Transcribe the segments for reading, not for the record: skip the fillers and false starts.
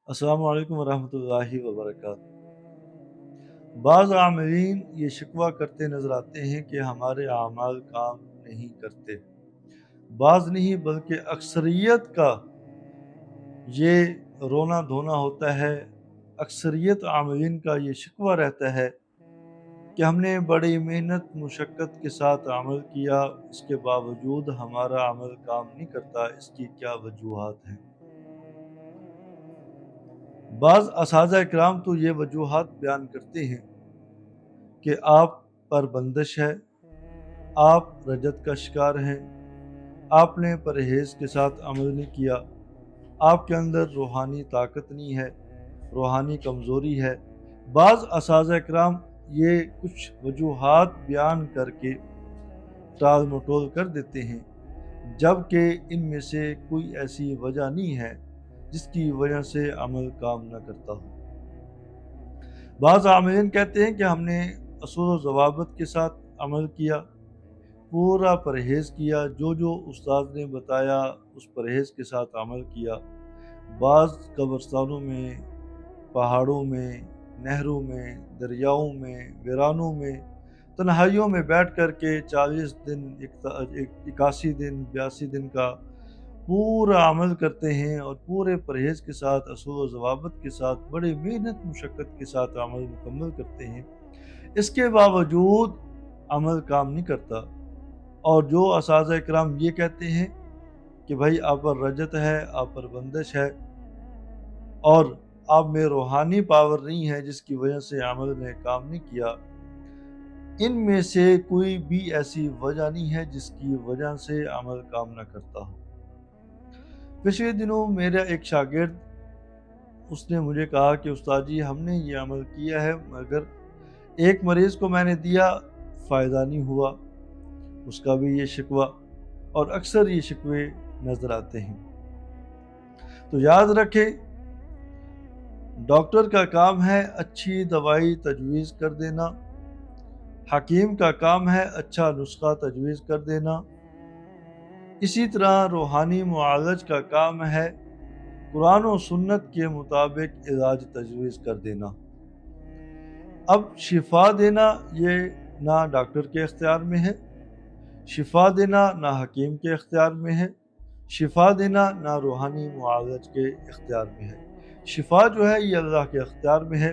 السلام علیکم ورحمۃ اللہ وبرکاتہ۔ بعض عاملین یہ شکوہ کرتے نظر آتے ہیں کہ ہمارے اعمال کام نہیں کرتے۔ بعض نہیں بلکہ اکثریت کا یہ رونا دھونا ہوتا ہے۔ اکثریت عاملین کا یہ شکوہ رہتا ہے کہ ہم نے بڑی محنت مشقت کے ساتھ عمل کیا، اس کے باوجود ہمارا عمل کام نہیں کرتا، اس کی کیا وجوہات ہیں؟ بعض اساتذہ کرام تو یہ وجوہات بیان کرتے ہیں کہ آپ پر بندش ہے، آپ رجت کا شکار ہیں، آپ نے پرہیز کے ساتھ عمل نہیں کیا، آپ کے اندر روحانی طاقت نہیں ہے، روحانی کمزوری ہے۔ بعض اساتذہ کرام یہ کچھ وجوہات بیان کر کے ٹال مٹول کر دیتے ہیں، جبکہ ان میں سے کوئی ایسی وجہ نہیں ہے جس کی وجہ سے عمل کام نہ کرتا ہو۔ بعض عاملین کہتے ہیں کہ ہم نے اصول و ضوابط کے ساتھ عمل کیا، پورا پرہیز کیا، جو استاد نے بتایا اس پرہیز کے ساتھ عمل کیا۔ بعض قبرستانوں میں، پہاڑوں میں، نہروں میں، دریاؤں میں، ویرانوں میں، تنہائیوں میں بیٹھ کر کے 40 دن، 81 دن، 82 دن کا پورا عمل کرتے ہیں اور پورے پرہیز کے ساتھ، اصول و ضوابط کے ساتھ، بڑی محنت مشقت کے ساتھ عمل مکمل کرتے ہیں۔ اس کے باوجود عمل کام نہیں کرتا، اور جو اساتذہ کرام یہ کہتے ہیں کہ بھائی آپ پر رجت ہے، آپ پر بندش ہے، اور آپ میں روحانی پاور نہیں ہے جس کی وجہ سے عمل نے کام نہیں کیا، ان میں سے کوئی بھی ایسی وجہ نہیں ہے جس کی وجہ سے عمل کام نہ کرتا ہو۔ پچھلے دنوں میرا ایک شاگرد، اس نے مجھے کہا کہ استاد جی ہم نے یہ عمل کیا ہے مگر ایک مریض کو میں نے دیا، فائدہ نہیں ہوا۔ اس کا بھی یہ شکوہ، اور اکثر یہ شکوے نظر آتے ہیں۔ تو یاد رکھیں، ڈاکٹر کا کام ہے اچھی دوائی تجویز کر دینا، حکیم کا کام ہے اچھا نسخہ تجویز کر دینا، اسی طرح روحانی معالج کا کام ہے قرآن و سنت کے مطابق علاج تجویز کر دینا۔ اب شفا دینا یہ نہ ڈاکٹر کے اختیار میں ہے، شفا دینا نہ حکیم کے اختیار میں ہے، شفا دینا نہ روحانی معالج کے اختیار میں ہے۔ شفا جو ہے یہ اللہ کے اختیار میں ہے،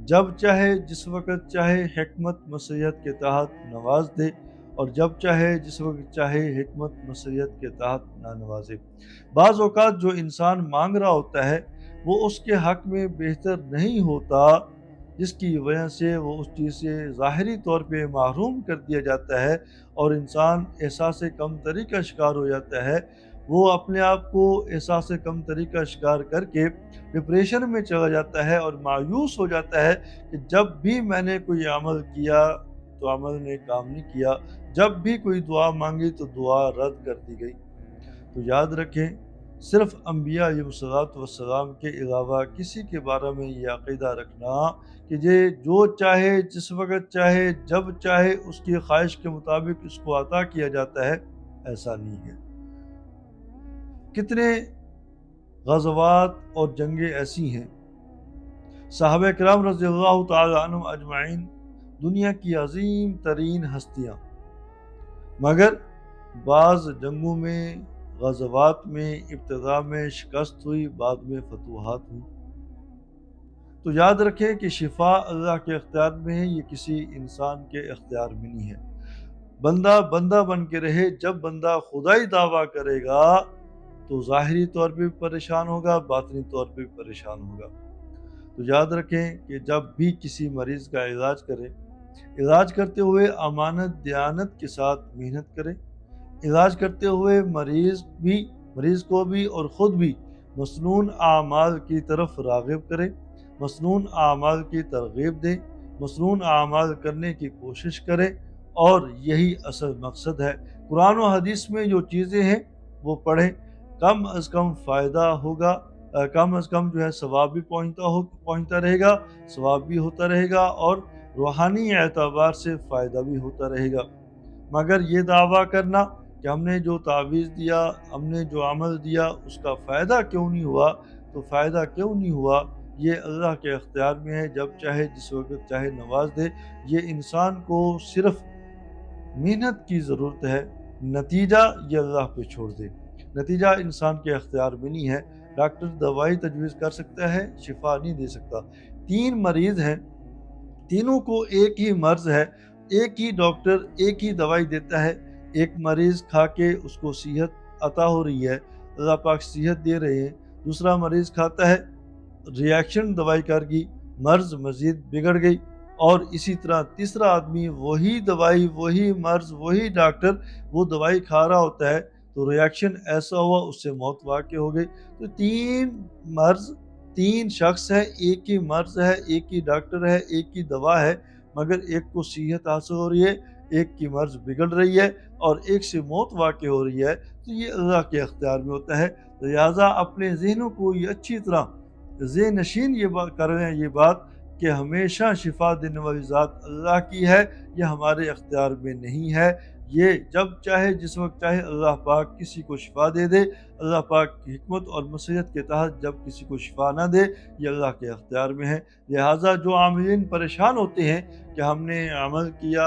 جب چاہے جس وقت چاہے حکمت مسیحت کے تحت نواز دے، اور جب چاہے جس وقت چاہے حکمت مسیحت کے تحت نہ نوازے۔ بعض اوقات جو انسان مانگ رہا ہوتا ہے وہ اس کے حق میں بہتر نہیں ہوتا، جس کی وجہ سے وہ اس چیز سے ظاہری طور پہ محروم کر دیا جاتا ہے، اور انسان احساس کمتری کا شکار ہو جاتا ہے۔ وہ اپنے آپ کو احساس کمتری کا شکار کر کے ڈپریشن میں چلا جاتا ہے اور مایوس ہو جاتا ہے کہ جب بھی میں نے کوئی عمل کیا تو عمل نے کام نہیں کیا، جب بھی کوئی دعا مانگی تو دعا رد کر دی گئی۔ تو یاد رکھیں، صرف انبیاء علیہ الصلوۃ والسلام کے علاوہ کسی کے بارے میں یہ عقیدہ رکھنا کہ یہ جو چاہے جس وقت چاہے جب چاہے اس کی خواہش کے مطابق اس کو عطا کیا جاتا ہے، ایسا نہیں ہے۔ کتنے غزوات اور جنگیں ایسی ہیں، صحابہ کرام رضی اللہ تعالی عنہم اجمعین دنیا کی عظیم ترین ہستیاں، مگر بعض جنگوں میں، غزوات میں ابتدا میں شکست ہوئی، بعد میں فتوحات ہوئی۔ تو یاد رکھیں کہ شفا اللہ کے اختیار میں ہے، یہ کسی انسان کے اختیار میں نہیں ہے۔ بندہ بندہ بن کے رہے، جب بندہ خدائی دعویٰ کرے گا تو ظاہری طور پہ بھی پریشان ہوگا، باطنی طور پہ بھی پریشان ہوگا۔ تو یاد رکھیں کہ جب بھی کسی مریض کا علاج کریں، علاج کرتے ہوئے امانت دیانت کے ساتھ محنت کریں، علاج کرتے ہوئے مریض کو بھی اور خود بھی مسنون اعمال کی طرف راغب کریں، مسنون اعمال کی ترغیب دیں، مسنون اعمال کرنے کی کوشش کریں، اور یہی اصل مقصد ہے۔ قرآن و حدیث میں جو چیزیں ہیں وہ پڑھیں، کم از کم فائدہ ہوگا، کم از کم جو ہے ثواب بھی پہنچتا رہے گا، ثواب بھی ہوتا رہے گا، اور روحانی اعتبار سے فائدہ بھی ہوتا رہے گا۔ مگر یہ دعویٰ کرنا کہ ہم نے جو تعویذ دیا، ہم نے جو عمل دیا، اس کا فائدہ کیوں نہیں ہوا، تو فائدہ کیوں نہیں ہوا؟ یہ اللہ کے اختیار میں ہے، جب چاہے جس وقت چاہے نواز دے۔ یہ انسان کو صرف محنت کی ضرورت ہے، نتیجہ یہ اللہ پہ چھوڑ دے۔ نتیجہ انسان کے اختیار میں نہیں ہے۔ ڈاکٹر دوائی تجویز کر سکتا ہے، شفا نہیں دے سکتا۔ 3 مریض ہیں، تینوں کو ایک ہی مرض ہے، ایک ہی ڈاکٹر ایک ہی دوائی دیتا ہے۔ ایک مریض کھا کے اس کو صحت عطا ہو رہی ہے، اللہ پاک صحت دے رہے ہیں۔ دوسرا مریض کھاتا ہے، ریاکشن دوائی کر گئی، مرض مزید بگڑ گئی۔ اور اسی طرح تیسرا آدمی وہی دوائی، وہی مرض، وہی ڈاکٹر، وہ دوائی کھا رہا ہوتا ہے تو ریاکشن ایسا ہوا اس سے موت واقع ہو گئی۔ تو 3 شخص ہے، ایک ہی مرض ہے، ایک ہی ڈاکٹر ہے، ایک ہی دوا ہے، مگر ایک کو صحت حاصل ہو رہی ہے، ایک کی مرض بگڑ رہی ہے اور ایک سے موت واقع ہو رہی ہے۔ تو یہ اللہ کے اختیار میں ہوتا ہے۔ لہٰذا اپنے ذہنوں کو یہ اچھی طرح ذہن نشین یہ بات کر رہے ہیں، یہ بات کہ ہمیشہ شفا دینے والی ذات اللہ کی ہے، یہ ہمارے اختیار میں نہیں ہے۔ یہ جب چاہے جس وقت چاہے اللہ پاک کسی کو شفا دے دے۔ اللہ پاک کی حکمت اور مصلحت کے تحت جب کسی کو شفا نہ دے، یہ اللہ کے اختیار میں ہے۔ لہٰذا جو عاملین پریشان ہوتے ہیں کہ ہم نے عمل کیا،